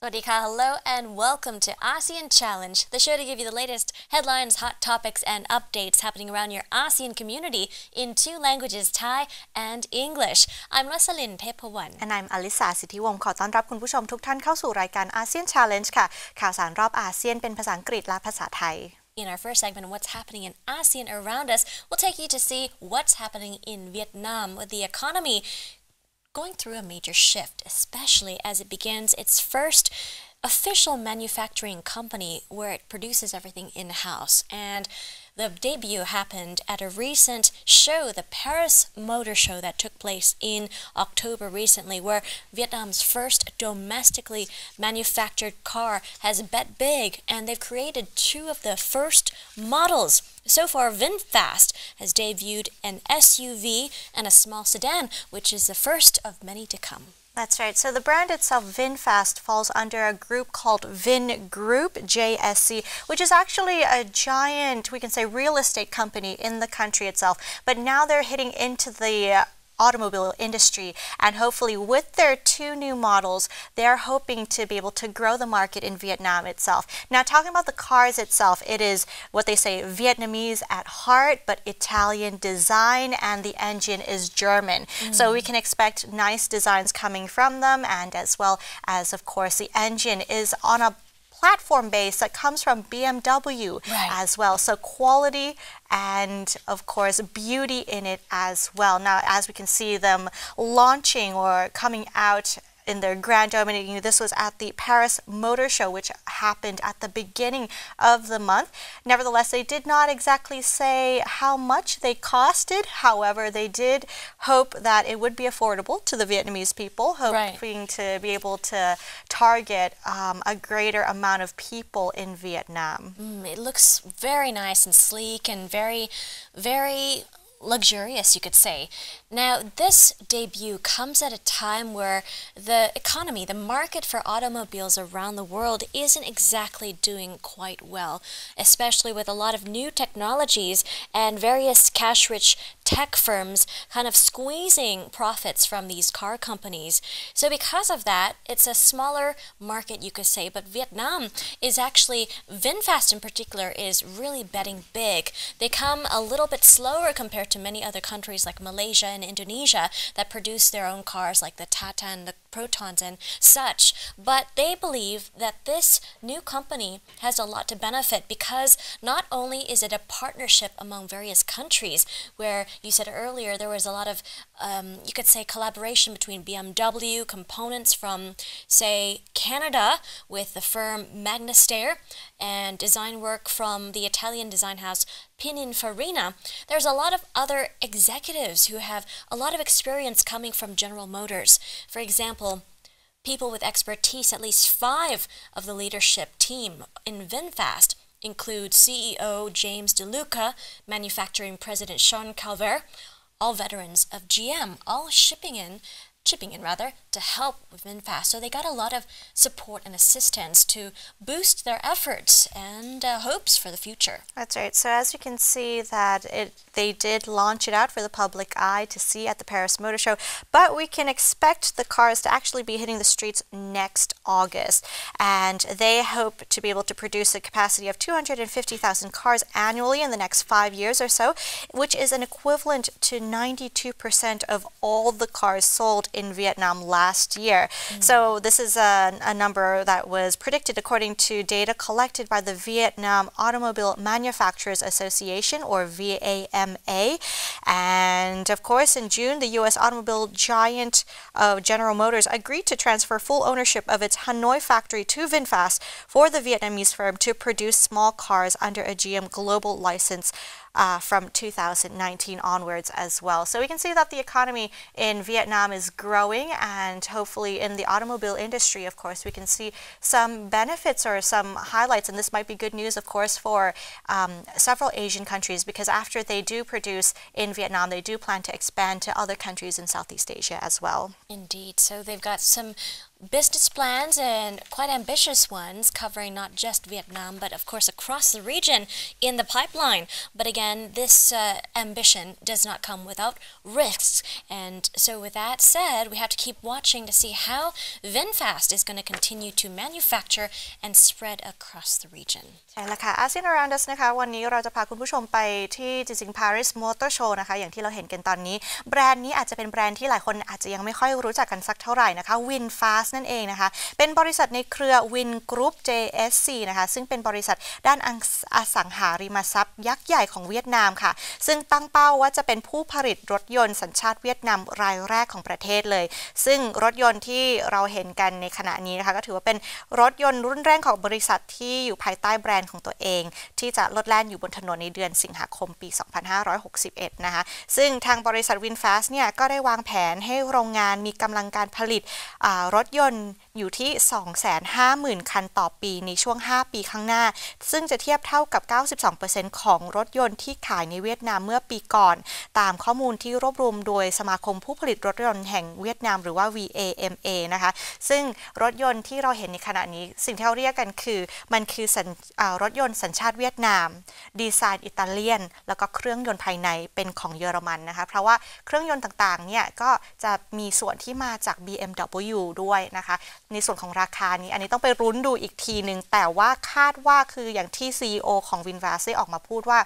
Hello and welcome to ASEAN Challenge, the show to give you the latest headlines, hot topics, and updates happening around your ASEAN community in two languages, Thai and English. I'm Rosalyn Tepawan. And I'm Alisa สิทธิวงศ์ขอต้อนรับคุณผู้ชมทุกท่านเข้าสู่รายการ ASEAN Challenge ค่ะข่าวสารรอบอาเซียนเป็นภาษาอังกฤษและภาษาไทย In our first segment, What's Happening in ASEAN Around Us, we'll take you to see what's happening in Vietnam with the economy going through a major shift, especially as it begins its first official manufacturing company where it produces everything in-house. And the debut happened at a recent show, the Paris Motor Show that took place in October recently, where Vietnam's first domestically manufactured car has bet big, and they've created two of the first models. So far, VinFast has debuted an SUV and a small sedan, which is the first of many to come. That's right. So the brand itself, VinFast, falls under a group called Vin Group, JSC, which is actually a giant, we can say, real estate company in the country itself. But now they're hitting into the automobile industry, and hopefully with their two new models, they're hoping to be able to grow the market in Vietnam itself. Now, talking about the cars itself, it is what they say Vietnamese at heart, but Italian design, and the engine is German. So we can expect nice designs coming from them, and as well as, of course, the engine is on a platform base that comes from BMW as well. So quality and, of course, beauty in it as well. Now, as we can see them launching or coming out in their grand opening, this was at the Paris Motor Show, which happened at the beginning of the month. Nevertheless, they did not exactly say how much they costed. However, they did hope that it would be affordable to the Vietnamese people, hoping to be able to target a greater amount of people in Vietnam. It looks very nice and sleek and very, very luxurious, you could say. Now, this debut comes at a time where the economy, the market for automobiles around the world isn't exactly doing quite well, especially with a lot of new technologies and various cash-rich tech firms kind of squeezing profits from these car companies. So because of that, it's a smaller market, you could say, but Vietnam is actually, VinFast in particular, is really betting big. They come a little bit slower compared to many other countries like Malaysia and Indonesia that produce their own cars like the Tata and the Protons and such, but they believe that this new company has a lot to benefit because not only is it a partnership among various countries where you said earlier there was a lot of, you could say, collaboration between BMW, components from, say, Canada with the firm Magnastair, and design work from the Italian design house Pininfarina. There's a lot of other executives who have a lot of experience coming from General Motors. For example, people with expertise, at least 5 of the leadership team in VinFast include CEO James DeLuca, manufacturing president Sean Calvert, all veterans of GM, all chipping in to help with VinFast. So they got a lot of support and assistance to boost their efforts and hopes for the future. That's right. So as you can see that they did launch it out for the public eye to see at the Paris Motor Show, but we can expect the cars to actually be hitting the streets next August. And they hope to be able to produce a capacity of 250,000 cars annually in the next 5 years or so, which is an equivalent to 92% of all the cars sold in Vietnam last year. So this is a number that was predicted according to data collected by the Vietnam Automobile Manufacturers Association, or VAMA. And of course, in June, the U.S. automobile giant General Motors agreed to transfer full ownership of its Hanoi factory to VinFast for the Vietnamese firm to produce small cars under a GM global license from 2019 onwards as well. So we can see that the economy in Vietnam is growing, and hopefully in the automobile industry, of course, we can see some benefits or some highlights, and this might be good news, of course, for several Asian countries, because after they do produce in Vietnam, they do plan to expand to other countries in Southeast Asia as well. Indeed. So they've got some business plans and quite ambitious ones covering not just Vietnam but of course across the region in the pipeline. But again, this ambition does not come without risks. And so with that said, we have to keep watching to see how VinFast is going to continue to manufacture and spread across the region. ใช่แล้วค่ะ ASEAN Around Us นะคะวันนี้เราจะพาคุณผู้ชมไปที่จริงๆ Paris Motor Show นะคะอย่างที่เราเห็นกันตอนนี้แบรนด์นี้อาจจะเป็นแบรนด์ที่หลายคนอาจจะยังไม่ค่อยรู้จักกันสักเท่าไหร่นะคะ VinFast นั่นเองนะคะเป็นบริษัทในเครือ Vin Group JSC นะคะซึ่งเป็นบริษัทด้านอสังหาริมทรัพย์ยักษ์ใหญ่ของเวียดนามค่ะซึ่งตั้งเป้าว่าจะเป็นผู้ผลิตรถยนต์สัญชาติเวียดนามรายแรกของประเทศเลยซึ่งรถยนต์ที่เราเห็นกันในขณะนี้นะคะก็ถือว่าเป็นรถยนต์รุ่นแรกของบริษัทที่อยู่ภายใต้แบรนด์ของตัวเองที่จะลดแล่นอยู่บนถนนในเดือนสิงหาคมปี 2561 นะคะซึ่งทางบริษัท VinFast เนี่ยก็ได้วางแผนให้โรงงานมีกำลังการผลิตรถยนต์อยู่ที่ 250,000 คันต่อปีในช่วง 5 ปีข้างหน้าซึ่งจะเทียบเท่ากับ 92% ของรถยนต์ที่ขายในเวียดนามเมื่อปีก่อนตามข้อมูลที่รวบรวมโดยสมาคมผู้ผลิตรถยนต์แห่งเวียดนามหรือว่า VAMA นะคะซึ่งรถยนต์ที่เราเห็นในขณะนี้สิ่งที่เราเรียกกันคือมันคือรถยนต์สัญชาติเวียดนามดีไซน์อิตาเลียนแล้วก็เครื่องยนต์ภายในเป็นของเยอรมันนะคะเพราะว่าเครื่องยนต์ต่างๆเนี่ยก็จะมีส่วนที่มาจาก BMW ด้วยนะคะในส่วนของราคานี้อันนี้ต้องไปรุ้นดูอีกทีนึงแต่ว่าคาดว่าคืออย่างที่ CEO ของ VinFast ได้ออกมาพูดว่า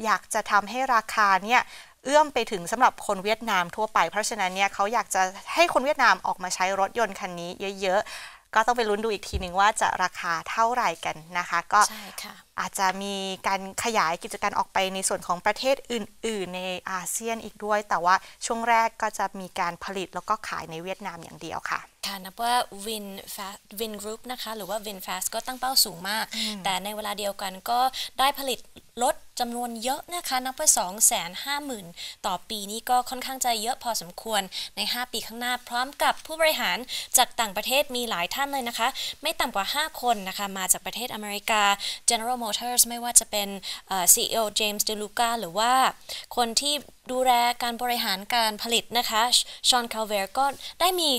อยากจะทำให้ราคาเนี่ยเอื้อมไปถึงสำหรับคนเวียดนามทั่วไปเพราะฉะนั้นเนี่ยเขาอยากจะให้คนเวียดนามออกมาใช้รถยนต์คันนี้เยอะๆก็ต้องไปลุ้นดูอีกทีนึงว่าจะราคาเท่าไหร่กันนะคะก็อาจจะมีการขยายกิจการออกไปในส่วนของประเทศอื่นๆในอาเซียนอีกด้วยแต่ว่าช่วงแรกก็จะมีการผลิตแล้วก็ขายในเวียดนามอย่างเดียวค่ะค่ะนับว่า Vin Group นะคะหรือว่า VinFast ก็ตั้งเป้าสูงมากแต่ในเวลาเดียวกันก็ได้ผลิตรถจำนวนเยอะนะคะนับว่า 250,000 ต่อปีนี้ก็ค่อนข้างจะเยอะพอสมควรใน 5 ปีข้างหน้าพร้อมกับผู้บริหารจากต่างประเทศมีหลายท่านเลยนะคะไม่ต่ำกว่า 5 คนนะคะมาจากประเทศอเมริกา General Motors ไม่ว่าจะเป็นCEO James DeLuca หรือว่าคนที่ดูแลการบริหารการผลิตนะคะชอนคาลเวร์ก็ได้มี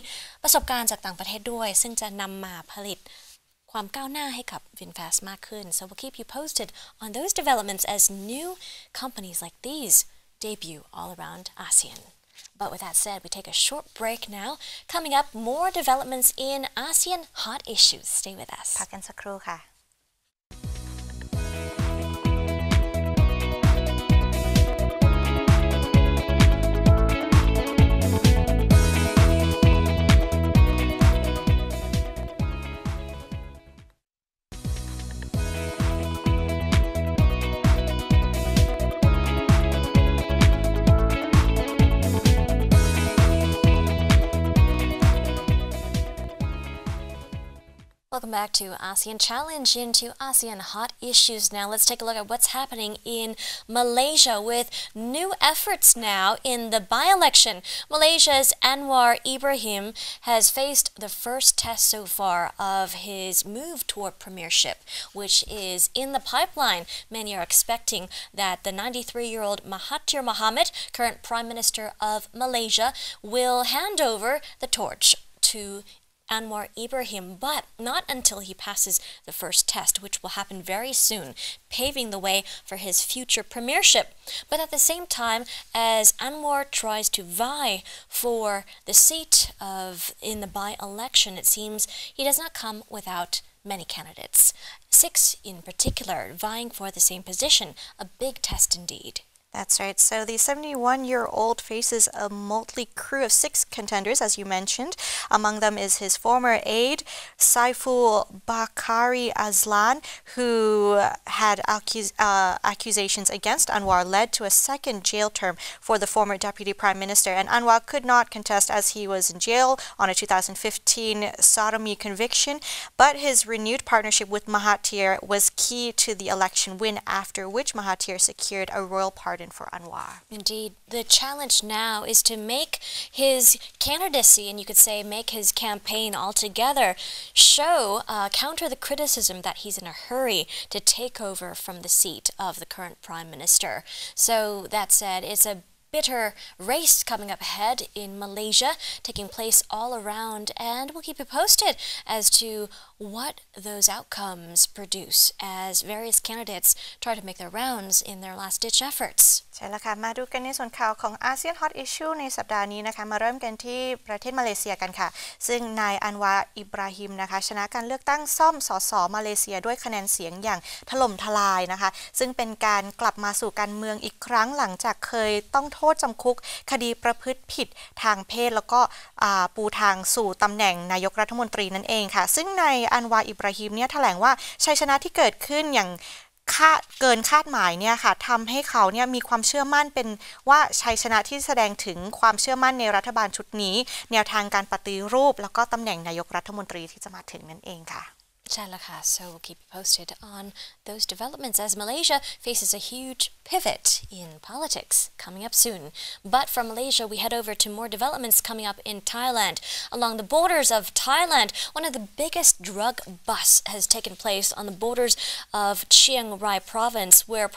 ประสบการณ์จากต่างประเทศด้วยซึ่งจะนำมาผลิตความก้าวหน้าให้กับ VinFast มากขึ้น so we'll keep you posted on those developments as new companies like these debut all around ASEAN. But with that said, we take a short break now. Coming up, more developments in ASEAN hot issues. Stay with us. พักกันสักครู่ค่ะ Welcome back to ASEAN Challenge into ASEAN hot issues. Now let's take a look at what's happening in Malaysia with new efforts now in the by-election. Malaysia's Anwar Ibrahim has faced the first test so far of his move toward premiership, which is in the pipeline. Many are expecting that the 93-year-old Mahathir Mohamad, current Prime Minister of Malaysia, will hand over the torch to Anwar Ibrahim, but not until he passes the first test, which will happen very soon, paving the way for his future premiership. But at the same time, as Anwar tries to vie for the seat in the by-election, it seems he does not come without many candidates, 6 in particular, vying for the same position, a big test indeed. That's right. So the 71-year-old faces a motley crew of 6 contenders, as you mentioned. Among them is his former aide, Saiful Bakari Azlan, who had accusations against Anwar led to a second jail term for the former deputy prime minister. And Anwar could not contest as he was in jail on a 2015 sodomy conviction. But his renewed partnership with Mahathir was key to the election win, after which Mahathir secured a royal pardon for Anwar. Indeed. The challenge now is to make his candidacy, and you could say make his campaign altogether, counter the criticism that he's in a hurry to take over from the seat of the current prime minister. So that said, it's a bitter race coming up ahead in Malaysia, taking place all around, and we'll keep you posted as to what those outcomes produce as various candidates try to make their rounds in their last-ditch efforts. ใช่แล้วค่ะมาดูกันในส่วนข่าวของ ASEAN Hot Issue ในสัปดาห์นี้นะคะมาเริ่มกันที่ประเทศมาเลเซียกันค่ะซึ่งนายอันวาอิบราฮิมนะคะชนะการเลือกตั้งซ่อมสสมาเลเซียด้วยคะแนนเสียงอย่างถล่มทลายนะคะซึ่งเป็นการกลับมาสู่การเมืองอีกครั้งหลังจากเคยต้องโทษจำคุกคดีประพฤติผิดทางเพศแล้วก็ปูทางสู่ตำแหน่งนายกรัฐมนตรีนั่นเองค่ะซึ่งนายอันวาอิบราฮิมเนี่ยแถลงว่าชัยชนะที่เกิดขึ้นอย่างเกินคาดหมายเนี่ยค่ะทำให้เขาเนี่ยมีความเชื่อมั่นเป็นว่าชัยชนะที่แสดงถึงความเชื่อมั่นในรัฐบาลชุดนี้แนวทางการปฏิรูปแล้วก็ตำแหน่งนายกรัฐมนตรีที่จะมาถึงนั่นเองค่ะใช่แล้วค่ะ so we'll keep you posted on those developments as Malaysia faces a huge pivot in politics coming up soon. But from Malaysia, we head over to more developments coming up in Thailand. Along the borders of Thailand, one of the biggest drug busts has taken place on the borders of Chiang Rai province, where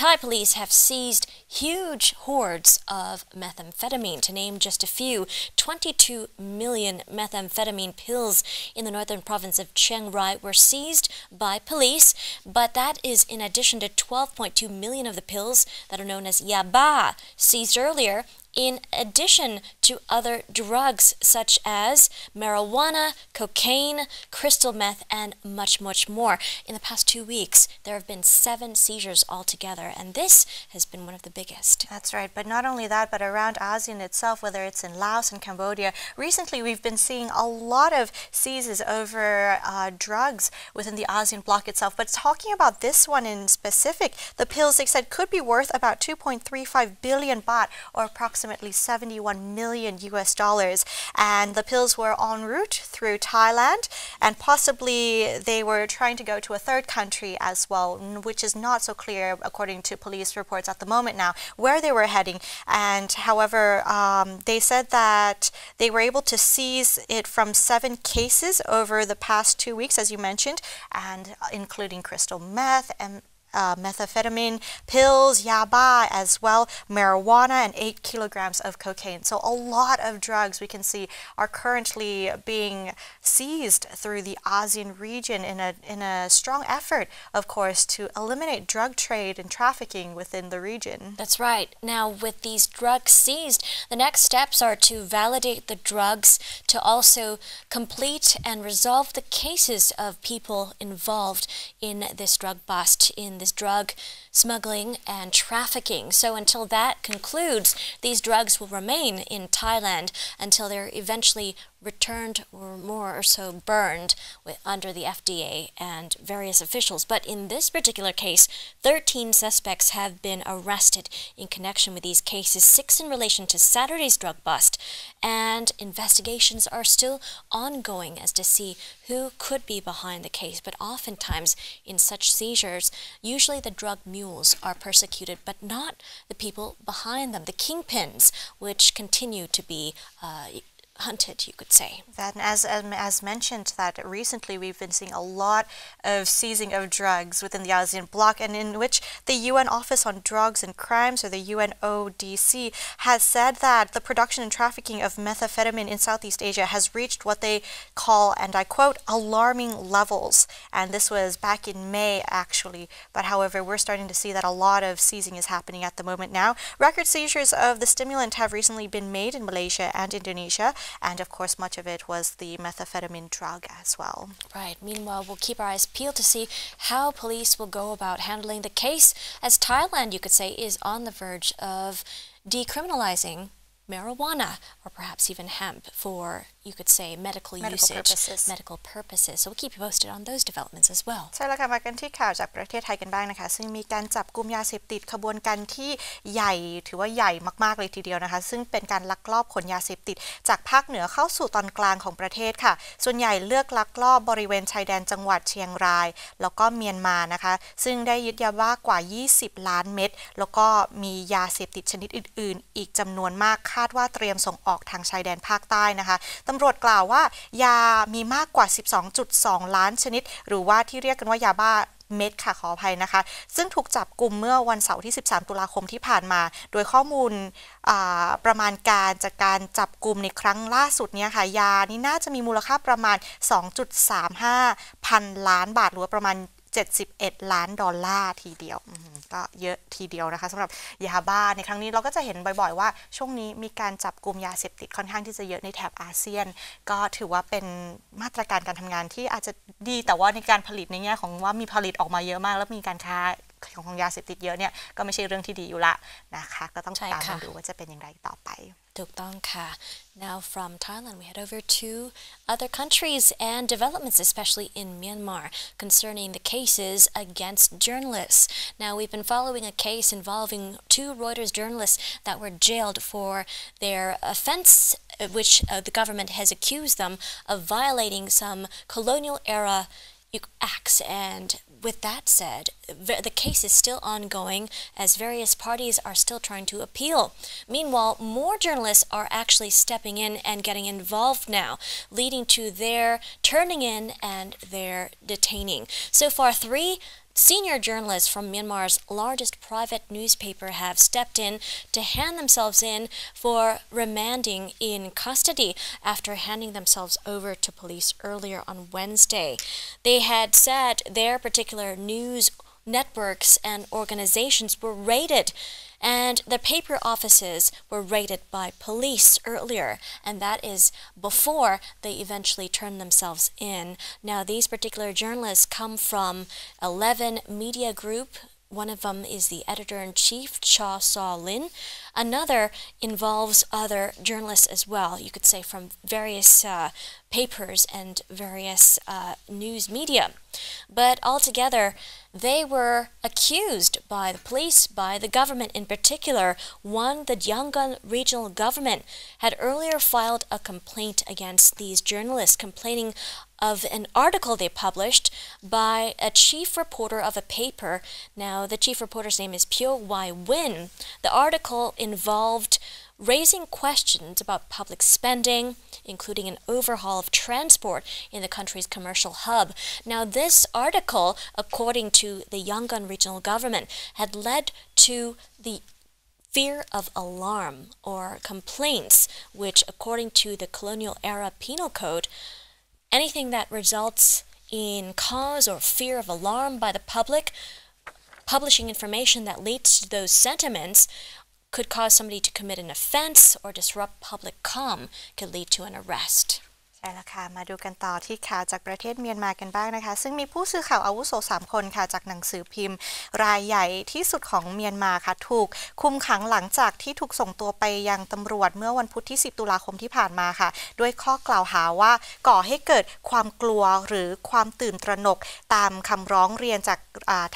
Thai police have seized huge hordes of methamphetamine. To name just a few, 22 million methamphetamine pills in the northern province of Chiang Rai were seized by police, but that is in addition to 12.2 million of the pills that are known as yaba seized earlier, in addition to other drugs such as marijuana, cocaine, crystal meth, and much, much more. In the past 2 weeks, there have been 7 seizures altogether, and this has been one of the biggest. That's right, but not only that, but around ASEAN itself, whether it's in Laos and Cambodia, recently we've been seeing a lot of seizures over drugs within the ASEAN bloc itself. But talking about this one in specific, the pills they said could be worth about 2.35 billion baht, or approximately $71 million US dollars, and the pills were en route through Thailand, and possibly they were trying to go to a third country as well, which is not so clear according to police reports at the moment now where they were heading. And however, they said that they were able to seize it from 7 cases over the past 2 weeks, as you mentioned, and including crystal meth and methamphetamine pills, yaba as well, marijuana, and 8 kilograms of cocaine. So a lot of drugs we can see are currently being seized through the ASEAN region in a strong effort, of course, to eliminate drug trade and trafficking within the region. That's right. Now, with these drugs seized, the next steps are to validate the drugs, to also complete and resolve the cases of people involved in this drug bust, in this drug smuggling and trafficking. So until that concludes, these drugs will remain in Thailand until they're eventually returned or more or so burned under the FDA and various officials. But in this particular case, 13 suspects have been arrested in connection with these cases, 6 in relation to Saturday's drug bust, and investigations are still ongoing as to see who could be behind the case. But oftentimes in such seizures, usually the drug mules are persecuted, but not the people behind them, the kingpins, which continue to be hunted, you could say. That, as mentioned, that recently we've been seeing a lot of seizing of drugs within the ASEAN bloc, and in which the UN Office on Drugs and Crimes, or the UNODC, has said that the production and trafficking of methamphetamine in Southeast Asia has reached what they call, and I quote, alarming levels. And this was back in May, actually. But however, we're starting to see that a lot of seizing is happening at the moment now. Record seizures of the stimulant have recently been made in Malaysia and Indonesia. And of course, much of it was the methamphetamine drug as well. Right. Meanwhile, we'll keep our eyes peeled to see how police will go about handling the case, as Thailand, you could say, is on the verge of decriminalizing marijuana, or perhaps even hemp, for, you could say, medical purposes. So we'll keep you posted on those developments as well. ใช่แล้วค่ะมากันที่ข่าวจากประเทศไทยกันบ้างนะคะซึ่งมีการจับกุมยาเสพติดขบวนการที่ใหญ่ถือว่าใหญ่มากๆเลยทีเดียวนะคะซึ่งเป็นการลักลอบขนยาเสพติดจากภาคเหนือเข้าสู่ตอนกลางของประเทศค่ะส่วนใหญ่เลือกลักลอบบริเวณชายแดนจังหวัดเชียงรายแล้วก็เมียนมานะคะซึ่งได้ยึดยาบ้ากว่า20ล้านเม็ดแล้วก็มียาเสพติดชนิดอื่นๆอีกจำนวนมากคาดว่าเตรียมส่งออกทางชายแดนภาคใต้นะคะตำรวจกล่าวว่ายามีมากกว่า 12.2 ล้านชนิดหรือว่าที่เรียกกันว่ายาบ้า เม็ดค่ะขออภัยนะคะซึ่งถูกจับกุมเมื่อวันเสาร์ที่13ตุลาคมที่ผ่านมาโดยข้อมูลประมาณการจากการจับกุมในครั้งล่าสุดเนี้ยค่ะยานี้น่าจะมีมูลค่าประมาณ 2.35 พันล้านบาทหรือว่าประมาณ71 ล้านดอลลาร์ทีเดียวก็เยอะทีเดียวนะคะสำหรับยาบ้าในครั้งนี้เราก็จะเห็นบ่อยๆว่าช่วงนี้มีการจับกุมยาเสพติดค่อนข้างที่จะเยอะในแถบอาเซียนก็ถือว่าเป็นมาตรการการทำงานที่อาจจะดีแต่ว่าในการผลิตในแง่ของว่ามีผลิตออกมาเยอะมากแล้วมีการค้าของยาเสพติดเยอะเนี่ยก็ไม่ใช่เรื่องที่ดีอยู่ละนะคะก็ต้องตามมาดูว่าจะเป็นอย่างไรต่อไปถูกต้องค่ะ Now from Thailand we head over to other countries and developments especially in Myanmar concerning the cases against journalists. Now we've been following a case involving two Reuters journalists that were jailed for their offense which the government has accused them of violating some colonial era acts and with that said, the case is still ongoing as various parties are still trying to appeal. Meanwhile, more journalists are actually stepping in and getting involved now, leading to their turning in and their detaining. So far, 3 senior journalists from Myanmar's largest private newspaper have stepped in to hand themselves in for remanding in custody after handing themselves over to police earlier on Wednesday. They had said their particular news networks and organizations were raided and the paper offices were raided by police earlier, and that is before they eventually turned themselves in. Now, these particular journalists come from 11 media group. One of them is the editor-in-chief, Cha Saw-lin. Another involves other journalists as well, you could say from various papers and various news media. But altogether, they were accused by the police, by the government in particular. One, the Yangon regional government, had earlier filed a complaint against these journalists, complaining of an article they published by a chief reporter of a paper. Now, the chief reporter's name is Pyo Wai-win. The article involved raising questions about public spending, including an overhaul of transport in the country's commercial hub. Now, this article, according to the Yangon regional government, had led to the fear of alarm or complaints, which, according to the colonial era penal code, anything that results in cause or fear of alarm by the public, publishing information that leads to those sentiments could cause somebody to commit an offense or disrupt public calm, could lead to an arrest. ใช่แล้วค่ะมาดูกันต่อที่ข่าวจากประเทศเมียนมากันบ้างนะคะซึ่งมีผู้สื่อข่าวอาวุโส3คนค่ะจากหนังสือพิมพ์รายใหญ่ที่สุดของเมียนมาค่ะถูกคุมขังหลังจากที่ถูกส่งตัวไปยังตำรวจเมื่อวันพุธที่10ตุลาคมที่ผ่านมาค่ะด้วยข้อกล่าวหาว่าก่อให้เกิดความกลัวหรือความตื่นตระหนกตามคำร้องเรียนจาก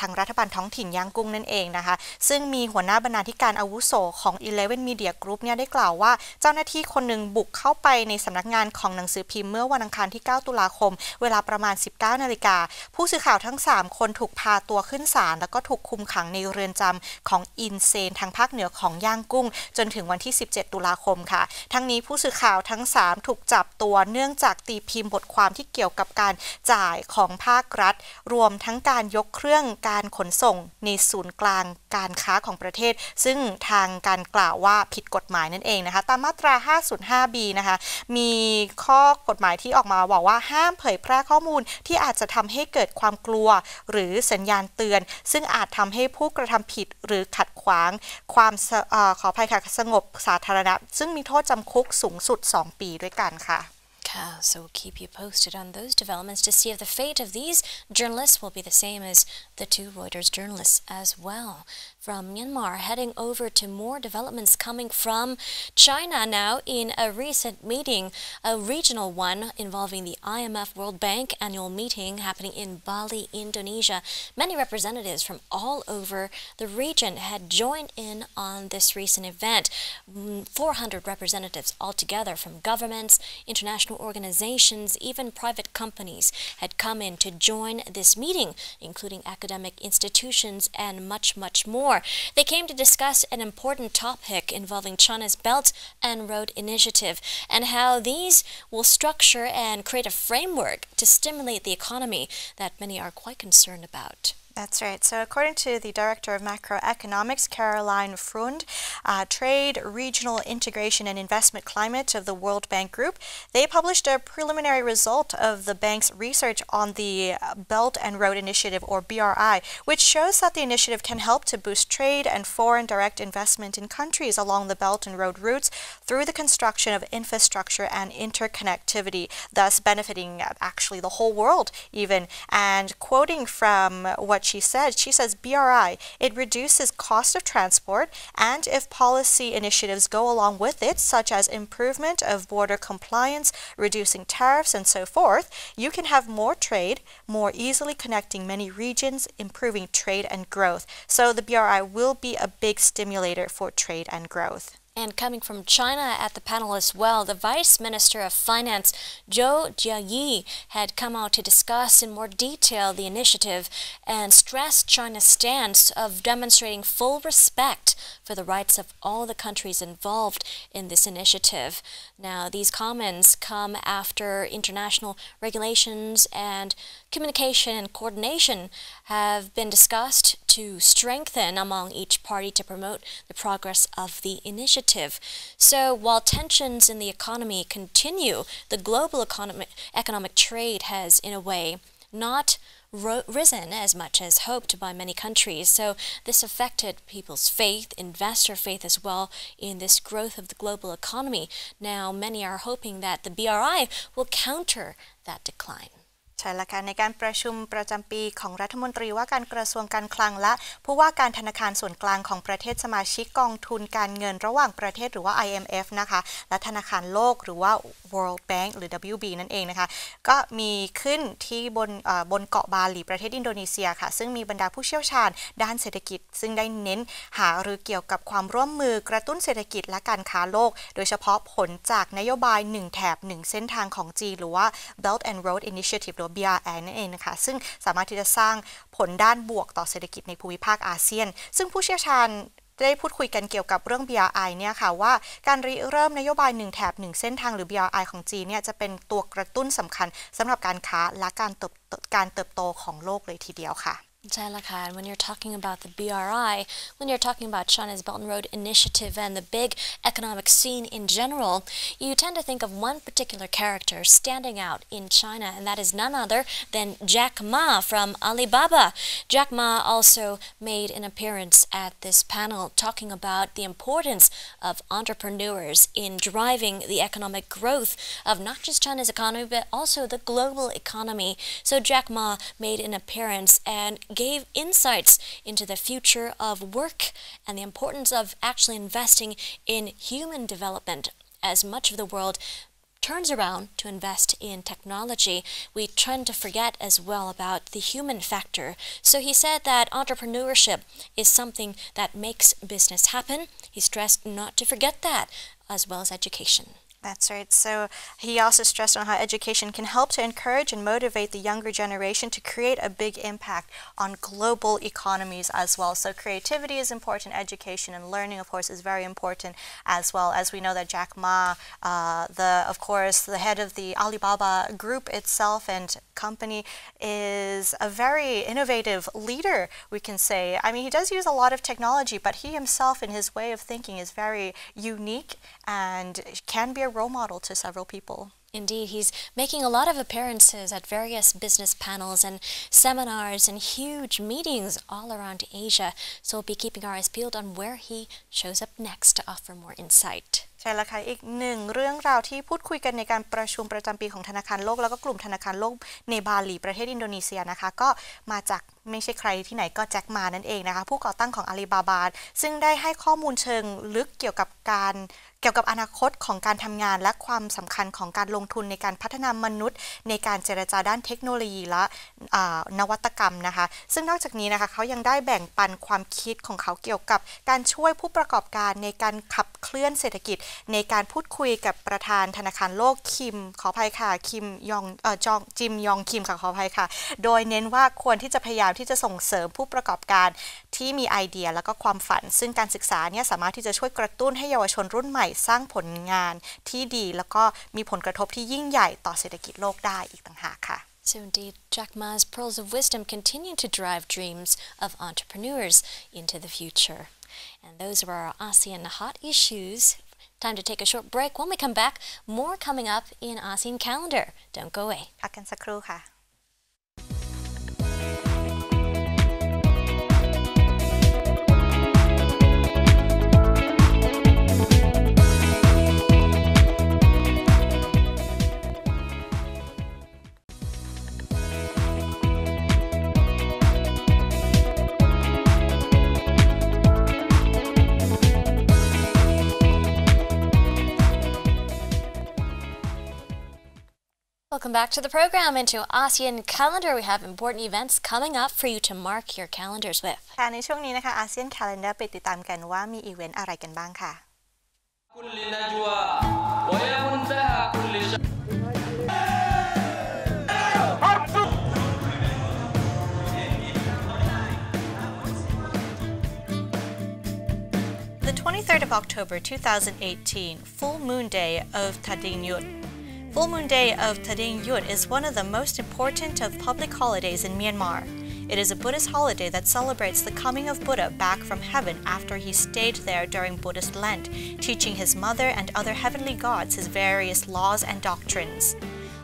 ทางรัฐบาลท้องถิ่นย่างกุ้งนั่นเองนะคะซึ่งมีหัวหน้าบรรณาธิการอาวุโสของ 11 Media Group เนี่ยได้กล่าวว่าเจ้าหน้าที่คนหนึ่งบุกเข้าไปในสำนักงานของหนังสือพิมพ์เมื่อวันอังคารที่9ตุลาคมเวลาประมาณ 19 นาฬิกาผู้สื่อข่าวทั้ง3คนถูกพาตัวขึ้นศาลแล้วก็ถูกคุมขังในเรือนจำของอินเซนทางภาคเหนือของย่างกุ้งจนถึงวันที่17ตุลาคมค่ะทั้งนี้ผู้สื่อข่าวทั้ง3ถูกจับตัวเนื่องจากตีพิมพ์บทความที่เกี่ยวกับการจ่ายของภาครัฐรวมทั้งการยกเครื่องการขนส่งในศูนย์กลางการค้าของประเทศซึ่งทางการกล่าวว่าผิดกฎหมายนั่นเองนะคะตามมาตรา 505B นะคะมีข้อกฎหมายที่ออกมาบอกว่าห้ามเผยแพร่ข้อมูลที่อาจจะทำให้เกิดความกลัวหรือสัญญาณเตือนซึ่งอาจทำให้ผู้กระทำผิดหรือขัดขวางความขออภัยค่ะสงบสาธารณะซึ่งมีโทษจำคุกสูงสุด2 ปีด้วยกันค่ะSo we'll keep you posted on those developments to see if the fate of these journalists will be the same as the 2 Reuters journalists as well. From Myanmar, heading over to more developments coming from China now in a recent meeting, a regional one involving the IMF World Bank annual meeting happening in Bali, Indonesia. Many representatives from all over the region had joined in on this recent event. 400 representatives altogether from governments, international organizations, even private companies had come in to join this meeting, including academic institutions and much, much more. They came to discuss an important topic involving China's Belt and Road Initiative and how these will structure and create a framework to stimulate the economy that many are quite concerned about. That's right. So according to the Director of Macroeconomics, Caroline Freund, Trade, Regional Integration and Investment Climate of the World Bank Group, they published a preliminary result of the bank's research on the Belt and Road Initiative, or BRI, which shows that the initiative can help to boost trade and foreign direct investment in countries along the Belt and Road routes through the construction of infrastructure and interconnectivity, thus benefiting actually the whole world even. And quoting from what she says, BRI, it reduces cost of transport, and if policy initiatives go along with it, such as improvement of border compliance, reducing tariffs, and so forth, you can have more trade, more easily connecting many regions, improving trade and growth. So the BRI will be a big stimulator for trade and growth. And coming from China at the panel as well, the Vice Minister of Finance, Zhou Jiayi, had come out to discuss in more detail the initiative and stressed China's stance of demonstrating full respect for the rights of all the countries involved in this initiative. Now, these comments come after international regulations and communication and coordination have been discussed to strengthen among each party to promote the progress of the initiative. So while tensions in the economy continue, the global economic trade has, in a way, not risen as much as hoped by many countries. So this affected people's faith, investor faith as well, in this growth of the global economy. Now, many are hoping that the BRI will counter that decline. ใช่แล้วค่ะในการประชุมประจำปีของรัฐมนตรีว่าการกระทรวงการคลังและผู้ว่าการธนาคารส่วนกลางของประเทศสมาชิกกองทุนการเงินระหว่างประเทศหรือว่า IMF นะคะและธนาคารโลกหรือว่า World Bank หรือ WB นั่นเองนะคะก็มีขึ้นที่บนเกาะบาหลีประเทศอินโดนีเซียค่ะซึ่งมีบรรดาผู้เชี่ยวชาญด้านเศรษฐกิจซึ่งได้เน้นหารือเกี่ยวกับความร่วมมือกระตุ้นเศรษฐกิจและการค้าโลกโดยเฉพาะผลจากนโยบาย1แถบ1เส้นทางของจีนหรือว่า Belt and Road Initiative หรือ BRI นั่นเองนะคะซึ่งสามารถที่จะสร้างผลด้านบวกต่อเศรษฐกิจในภูมิภาคอาเซียนซึ่งผู้เชี่ยวชาญได้พูดคุยกันเกี่ยวกับเรื่อง BRI เนี่ยค่ะว่าการริเริ่มนโยบาย1แถบ1เส้นทางหรือ BRI ของจีนเนี่ยจะเป็นตัวกระตุ้นสำคัญสำหรับการค้าและการเติบโตของโลกเลยทีเดียวค่ะAnd when you're talking about the BRI, when you're talking about China's Belt and Road Initiative and the big economic scene in general, you tend to think of one particular character standing out in China, and that is none other than Jack Ma from Alibaba. Jack Ma also made an appearance at this panel talking about the importance of entrepreneurs in driving the economic growth of not just China's economy, but also the global economy. So Jack Ma made an appearance and gave insights into the future of work and the importance of actually investing in human development. As much of the world turns around to invest in technology, we tend to forget as well about the human factor. So he said that entrepreneurship is something that makes business happen. He stressed not to forget that, as well as education. That's right. So he also stressed on how education can help to encourage and motivate the younger generation to create a big impact on global economies as well. So creativity is important, education and learning, of course, is very important as well. As we know that Jack Ma, of course, the head of the Alibaba group itself and company, is a very innovative leader, we can say. I mean, he does use a lot of technology, but he himself in his way of thinking is very unique and can be a role model to several people. Indeed, he's making a lot of appearances at various business panels and seminars and huge meetings all around Asia. So we'll be keeping our eyes peeled on where he shows up next to offer more insight. ใช่แล้วค่ะอีกหนึ่งเรื่องราวที่พูดคุยกันในการประชุมประจำปีของธนาคารโลกแล้วก็กลุ่มธนาคารโลกในบาหลีประเทศอินโดนีเซียนะคะก็มาจากไม่ใช่ใครที่ไหนก็แจ็คมานั่นเองนะคะผู้ก่อตั้งของอาลีบาบาซึ่งได้ให้ข้อมูลเชิงลึกเกี่ยวกับอนาคตของการทำงานและความสำคัญของการลงทุนในการพัฒนามนุษย์ในการเจรจาด้านเทคโนโลยีและนวัตกรรมนะคะซึ่งนอกจากนี้นะคะเขายังได้แบ่งปันความคิดของเขาเกี่ยวกับการช่วยผู้ประกอบการในการขับเคลื่อนเศรษฐกิจในการพูดคุยกับประธานธนาคารโลกจิมยองคิมขออภัยค่ะโดยเน้นว่าควรที่จะพยายามที่จะส่งเสริมผู้ประกอบการที่มีไอเดียและก็ความฝันซึ่งการศึกษาเนี่ยสามารถที่จะช่วยกระตุ้นให้เยาวชนรุ่นใหม่สร้างผลงานที่ดีแล้วก็มีผลกระทบที่ยิ่งใหญ่ต่อเศรษฐกิจโลกได้อีกต่างหากค่ะ So indeed, Jack Ma's pearls of wisdom continue to drive dreams of entrepreneurs into the future. And those are our ASEAN hot issues. Time to take a short break. When we come back, more coming up in ASEAN calendar. Don't go away. พักกันสักครู่ค่ะ Welcome back to the program. Into ASEAN calendar, we have important events coming up for you to mark your calendars with. ค่ะในช่วงนี้นะคะ ASEAN Calendar ไปติดตามกันว่ามีอีเวนต์อะไรกันบ้างค่ะ The 23rd of October 2018, Full Moon Day of Thading Yut. Full Moon Day of Thading Yut is one of the most important of public holidays in Myanmar. It is a Buddhist holiday that celebrates the coming of Buddha back from heaven after he stayed there during Buddhist Lent, teaching his mother and other heavenly gods his various laws and doctrines.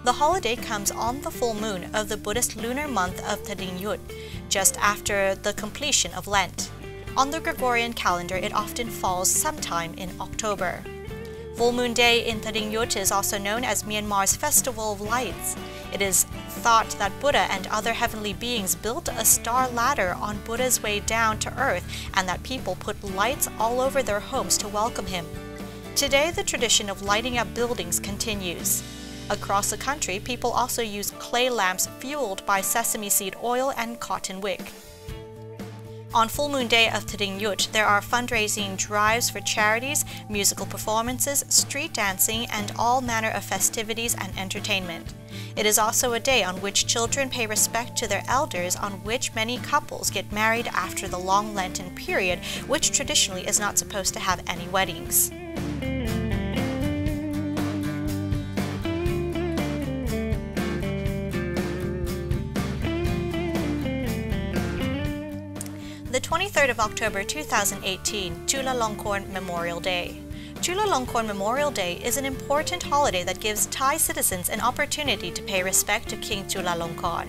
The holiday comes on the full moon of the Buddhist lunar month of Thading Yut, just after the completion of Lent. On the Gregorian calendar, it often falls sometime in October. Full Moon Day in Thading Yut is also known as Myanmar's Festival of Lights. It is thought that Buddha and other heavenly beings built a star ladder on Buddha's way down to earth and that people put lights all over their homes to welcome him. Today, the tradition of lighting up buildings continues. Across the country, people also use clay lamps fueled by sesame seed oil and cotton wick. On Full Moon Day of Thading Yut, there are fundraising drives for charities, musical performances, street dancing, and all manner of festivities and entertainment. It is also a day on which children pay respect to their elders, on which many couples get married after the long Lenten period, which traditionally is not supposed to have any weddings. The 23rd of October 2018, Chulalongkorn Memorial Day. Chulalongkorn Memorial Day is an important holiday that gives Thai citizens an opportunity to pay respect to King Chulalongkorn.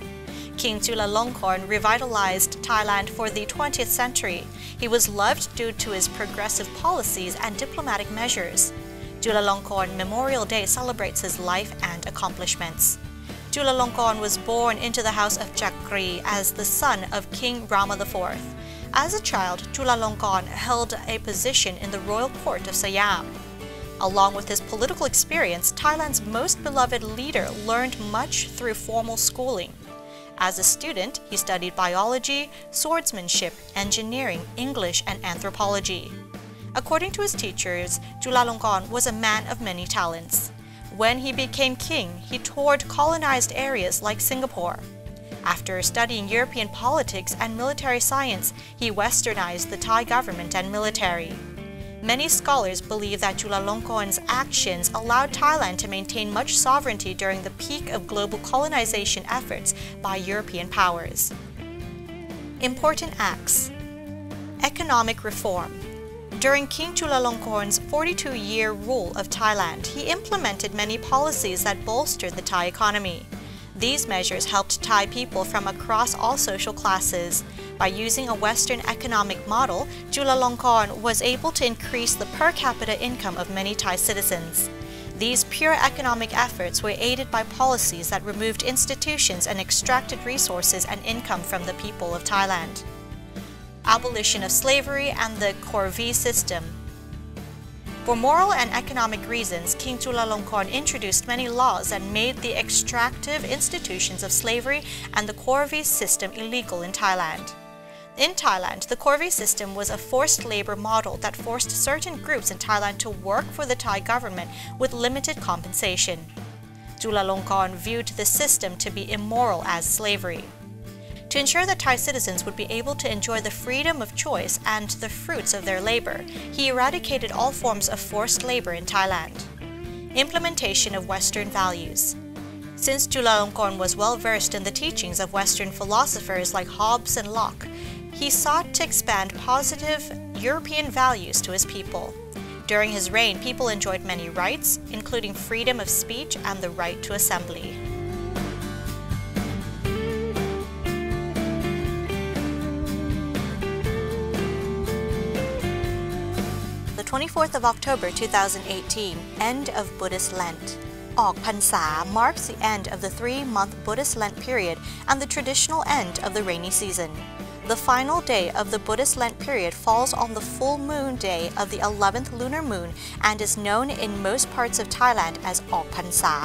King Chulalongkorn revitalized Thailand for the 20th century. He was loved due to his progressive policies and diplomatic measures. Chulalongkorn Memorial Day celebrates his life and accomplishments. Chulalongkorn was born into the house of Chakri as the son of King Rama IV. As a child, Chulalongkorn held a position in the royal court of Siam. Along with his political experience, Thailand's most beloved leader learned much through formal schooling. As a student, he studied biology, swordsmanship, engineering, English, and anthropology. According to his teachers, Chulalongkorn was a man of many talents. When he became king, he toured colonized areas like Singapore. After studying European politics and military science, he westernized the Thai government and military. Many scholars believe that Chulalongkorn's actions allowed Thailand to maintain much sovereignty during the peak of global colonization efforts by European powers. Important acts. Economic reform. During King Chulalongkorn's 42-year rule of Thailand, he implemented many policies that bolstered the Thai economy. These measures helped Thai people from across all social classes. By using a Western economic model, Chulalongkorn was able to increase the per capita income of many Thai citizens. These pure economic efforts were aided by policies that removed institutions and extracted resources and income from the people of Thailand. Abolition of slavery and the Corvée system. For moral and economic reasons, King Chulalongkorn introduced many laws that made the extractive institutions of slavery and the Corvée system illegal in Thailand. In Thailand, the Corvée system was a forced labor model that forced certain groups in Thailand to work for the Thai government with limited compensation. Chulalongkorn viewed the system to be immoral as slavery. To ensure that Thai citizens would be able to enjoy the freedom of choice and the fruits of their labor, he eradicated all forms of forced labor in Thailand. Implementation of Western values. Since Chulalongkorn was well versed in the teachings of Western philosophers like Hobbes and Locke, he sought to expand positive European values to his people. During his reign, people enjoyed many rights, including freedom of speech and the right to assembly. The 24th of October 2018, end of Buddhist Lent. ออกพรรษา marks the end of the 3-month Buddhist Lent period and the traditional end of the rainy season. The final day of the Buddhist Lent period falls on the full moon day of the 11th lunar moon and is known in most parts of Thailand as ออกพรรษา,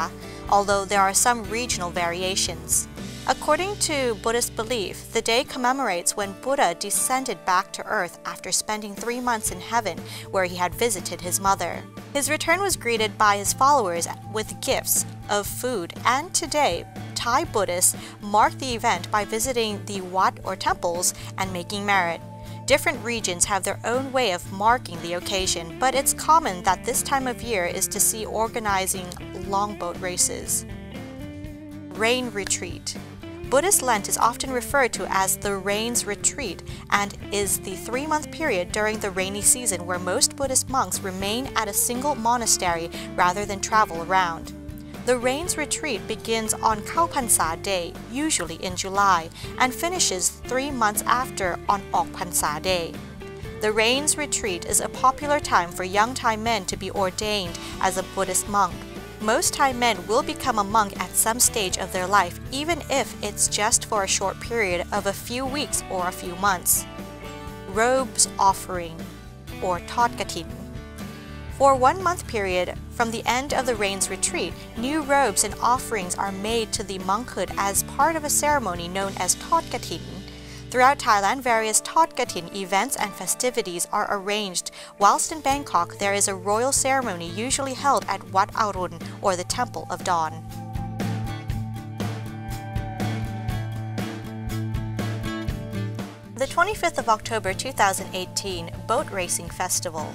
although there are some regional variations. According to Buddhist belief, the day commemorates when Buddha descended back to earth after spending 3 months in heaven where he had visited his mother. His return was greeted by his followers with gifts of food, and today, Thai Buddhists mark the event by visiting the wat or temples and making merit. Different regions have their own way of marking the occasion, but it's common that this time of year is to see organizing longboat races. Rain retreat. Buddhist Lent is often referred to as the Rain's Retreat and is the 3-month period during the rainy season where most Buddhist monks remain at a single monastery rather than travel around. The Rain's Retreat begins on Khao Phansa Day, usually in July, and finishes 3 months after on Ok Phansa Day. The Rain's Retreat is a popular time for young Thai men to be ordained as a Buddhist monk. Most Thai men will become a monk at some stage of their life, even if it's just for a short period of a few weeks or a few months. Robes offering, or Thot Katin. For a 1-month period, from the end of the Rain's Retreat, new robes and offerings are made to the monkhood as part of a ceremony known as Thot Katin. Throughout Thailand, various Thot Katin events and festivities are arranged, whilst in Bangkok there is a royal ceremony usually held at Wat Arun, or the Temple of Dawn. The 25th of October 2018, Boat Racing Festival.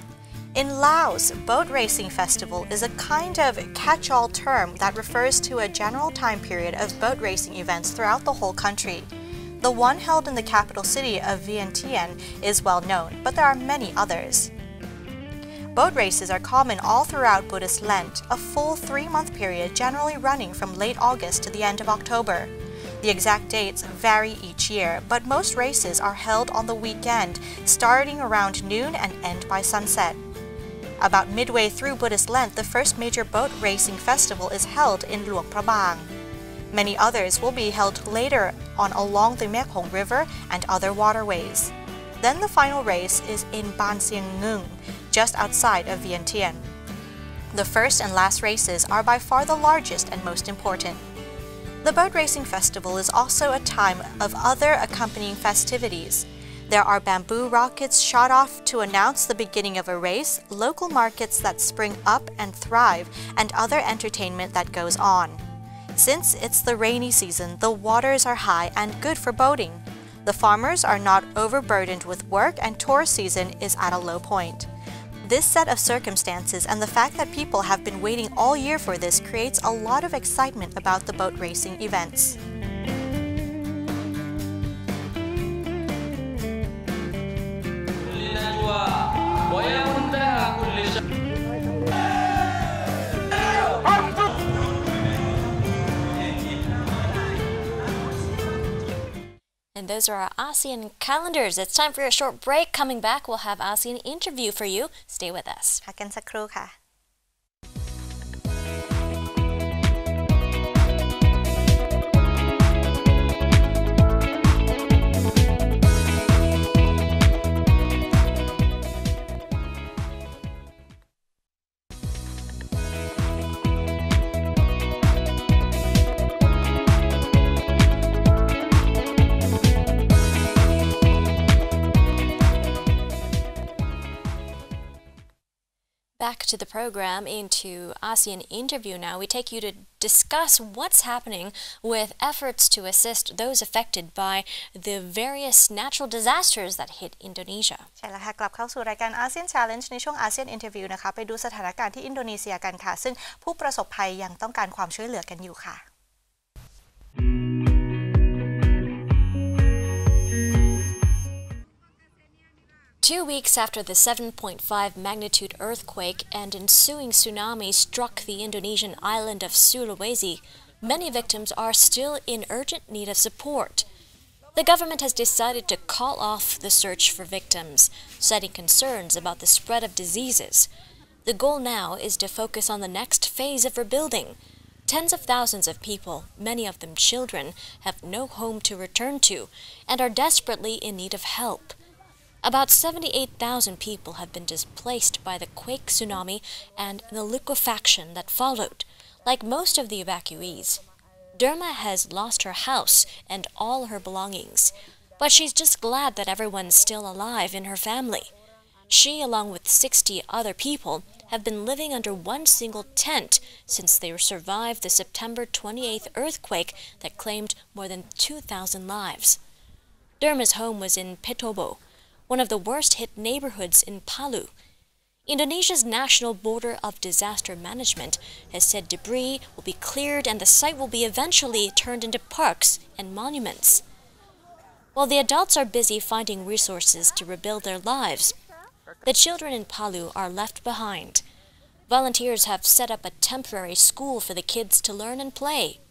In Laos, Boat Racing Festival is a kind of catch-all term that refers to a general time period of boat racing events throughout the whole country. The one held in the capital city of Vientiane is well known, but there are many others. Boat races are common all throughout Buddhist Lent, a full 3-month period generally running from late August to the end of October. The exact dates vary each year, but most races are held on the weekend, starting around noon and end by sunset. About midway through Buddhist Lent, the first major boat racing festival is held in Luang Prabang. Many others will be held later on along the Mekong River and other waterways. Then the final race is in Ban Siang Ngung, just outside of Vientiane. The first and last races are by far the largest and most important. The boat racing festival is also a time of other accompanying festivities. There are bamboo rockets shot off to announce the beginning of a race, local markets that spring up and thrive, and other entertainment that goes on. Since it's the rainy season, the waters are high and good for boating. The farmers are not overburdened with work and tourist season is at a low point. This set of circumstances and the fact that people have been waiting all year for this creates a lot of excitement about the boat racing events. And those are our ASEAN calendars. It's time for a short break. Coming back, we'll have ASEAN interview for you. Stay with us. พักกันสักครู่ค่ะ Back to the program, into ASEAN interview now. We take you to discuss what's happening with efforts to assist those affected by the various natural disasters that hit Indonesia. ใช่แล้วค่ะกลับเข้าสู่รายการ ASEAN Challenge ในช่วง ASEAN Interview นะคะไปดูสถานการณ์ที่อินโดนีเซียกันค่ะซึ่งผู้ประสบภัยยังต้องการความช่วยเหลือกันอยู่ค่ะ 2 weeks after the 7.5 magnitude earthquake and ensuing tsunami struck the Indonesian island of Sulawesi, many victims are still in urgent need of support. The government has decided to call off the search for victims, citing concerns about the spread of diseases. The goal now is to focus on the next phase of rebuilding. Tens of thousands of people, many of them children, have no home to return to and are desperately in need of help. About 78,000 people have been displaced by the quake tsunami and the liquefaction that followed, like most of the evacuees. Derma has lost her house and all her belongings, but she's just glad that everyone's still alive in her family. She, along with 60 other people, have been living under one single tent since they survived the September 28th earthquake that claimed more than 2,000 lives. Derma's home was in Petobo, one of the worst-hit neighborhoods in Palu. Indonesia's National Board of Disaster Management has said debris will be cleared and the site will be eventually turned into parks and monuments. While the adults are busy finding resources to rebuild their lives, the children in Palu are left behind. Volunteers have set up a temporary school for the kids to learn and play.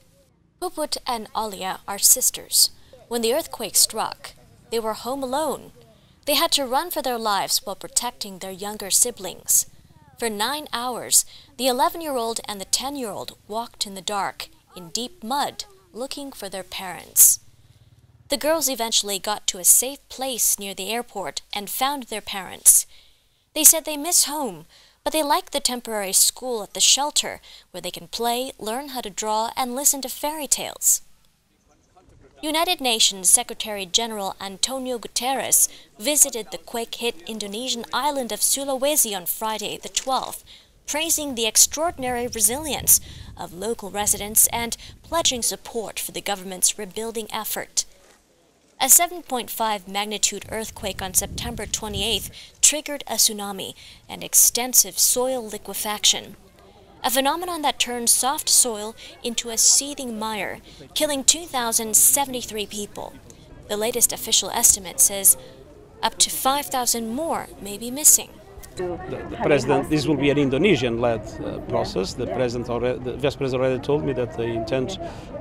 Puput and Alia are sisters. When the earthquake struck, they were home alone. They had to run for their lives while protecting their younger siblings. For 9 hours, the 11-year-old and the 10-year-old walked in the dark, in deep mud, looking for their parents. The girls eventually got to a safe place near the airport and found their parents. They said they miss home, but they like the temporary school at the shelter, where they can play, learn how to draw, and listen to fairy tales. United Nations Secretary-General Antonio Guterres visited the quake-hit Indonesian island of Sulawesi on Friday the 12th, praising the extraordinary resilience of local residents and pledging support for the government's rebuilding effort. A 7.5 magnitude earthquake on September 28th triggered a tsunami and extensive soil liquefaction, a phenomenon that turned soft soil into a seething mire, killing 2,073 people. The latest official estimate says up to 5,000 more may be missing. The president, this will be an Indonesian-led process. The vice president already told me that they intend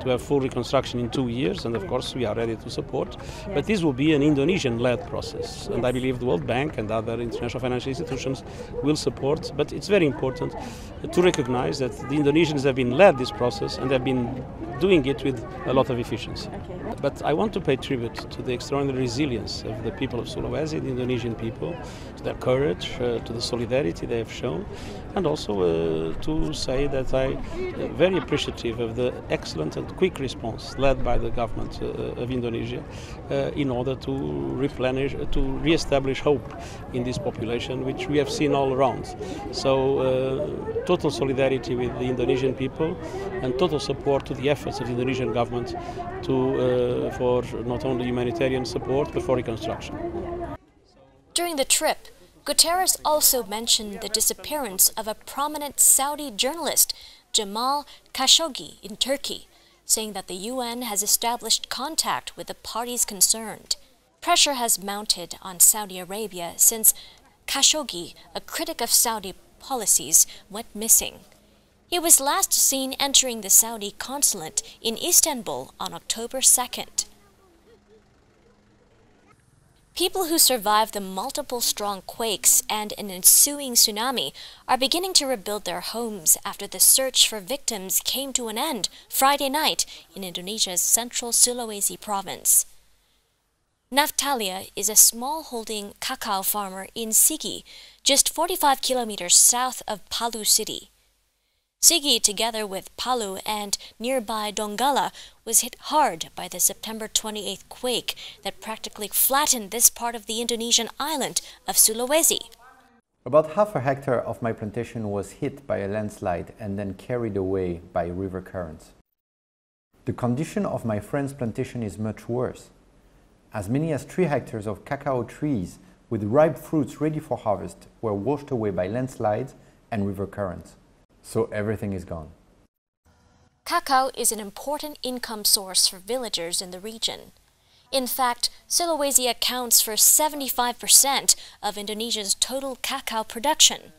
to have full reconstruction in 2 years, and of course we are ready to support. But this will be an Indonesian-led process, and I believe the World Bank and other international financial institutions will support. But it's very important to recognize that the Indonesians have been led this process and have been doing it with a lot of efficiency. But I want to pay tribute to the extraordinary resilience of the people of Sulawesi, the Indonesian people, to their courage, to the solidarity they have shown, and also to say that I am very appreciative of the excellent and quick response led by the government of Indonesia in order to replenish, to re-establish hope in this population, which we have seen all around. So total solidarity with the Indonesian people and total support to the efforts of the Indonesian government for not only humanitarian support but for reconstruction. During the trip, Guterres also mentioned the disappearance of a prominent Saudi journalist, Jamal Khashoggi, in Turkey, saying that the UN has established contact with the parties concerned. Pressure has mounted on Saudi Arabia since Khashoggi, a critic of Saudi policies, went missing. He was last seen entering the Saudi consulate in Istanbul on October 2nd. People who survived the multiple strong quakes and an ensuing tsunami are beginning to rebuild their homes after the search for victims came to an end Friday night in Indonesia's central Sulawesi province. Naftalia is a small-holding cacao farmer in Sigi, just 45 kilometers south of Palu city. Sigi, together with Palu and nearby Donggala, was hit hard by the September 28th quake that practically flattened this part of the Indonesian island of Sulawesi. About half a hectare of my plantation was hit by a landslide and then carried away by river currents. The condition of my friend's plantation is much worse. As many as 3 hectares of cacao trees with ripe fruits ready for harvest were washed away by landslides and river currents. So everything is gone. Cacao is an important income source for villagers in the region. In fact, Sulawesi accounts for 75% of Indonesia's total cacao production.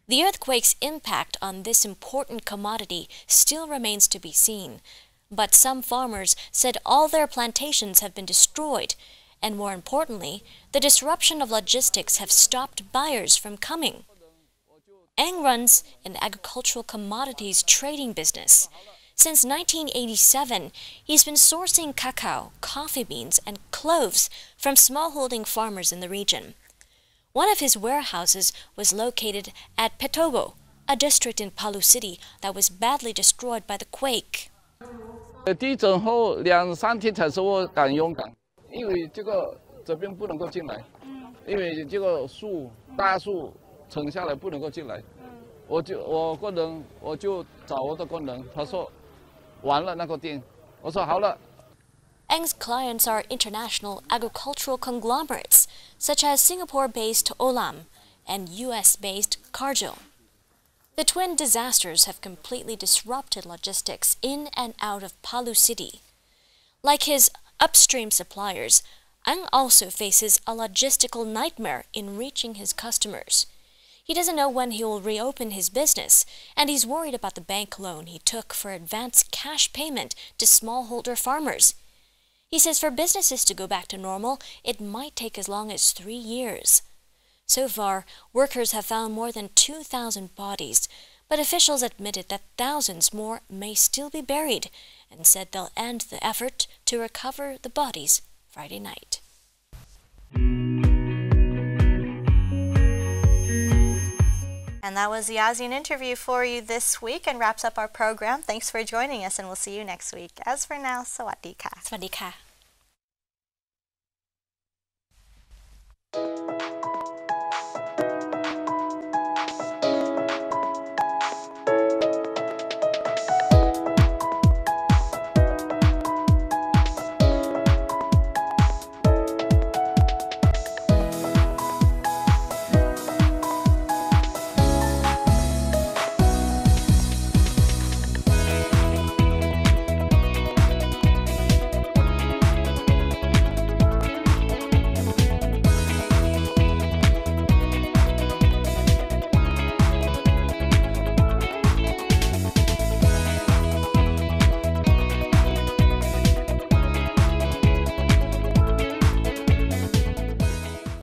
The earthquake's impact on this important commodity still remains to be seen, but some farmers said all their plantations have been destroyed, and more importantly, the disruption of logistics have stopped buyers from coming. Ang runs an agricultural commodities trading business. Since 1987, he's been sourcing cacao, coffee beans, and cloves from smallholding farmers in the region. One of his warehouses was located at Petobo, a district in Palu City that was badly destroyed by the quake. 地震后2-3天才是我敢勇敢，因为这边不能够进来，因为这个大树沉下来不能够进来。我工人我就找我的工人，他说完了那个店，我说好了。 Ang's clients are international agricultural conglomerates, such as Singapore-based Olam and US-based Cargill. The twin disasters have completely disrupted logistics in and out of Palu City. Like his upstream suppliers, Ang also faces a logistical nightmare in reaching his customers. He doesn't know when he will reopen his business, and he's worried about the bank loan he took for advance cash payment to smallholder farmers. He says for businesses to go back to normal, it might take as long as 3 years. So far, workers have found more than 2,000 bodies, but officials admitted that thousands more may still be buried and said they'll end the effort to recover the bodies Friday night. And that was the ASEAN interview for you this week and wraps up our program. Thanks for joining us and we'll see you next week. As for now, sawadee ka. สวัสดีค่ะ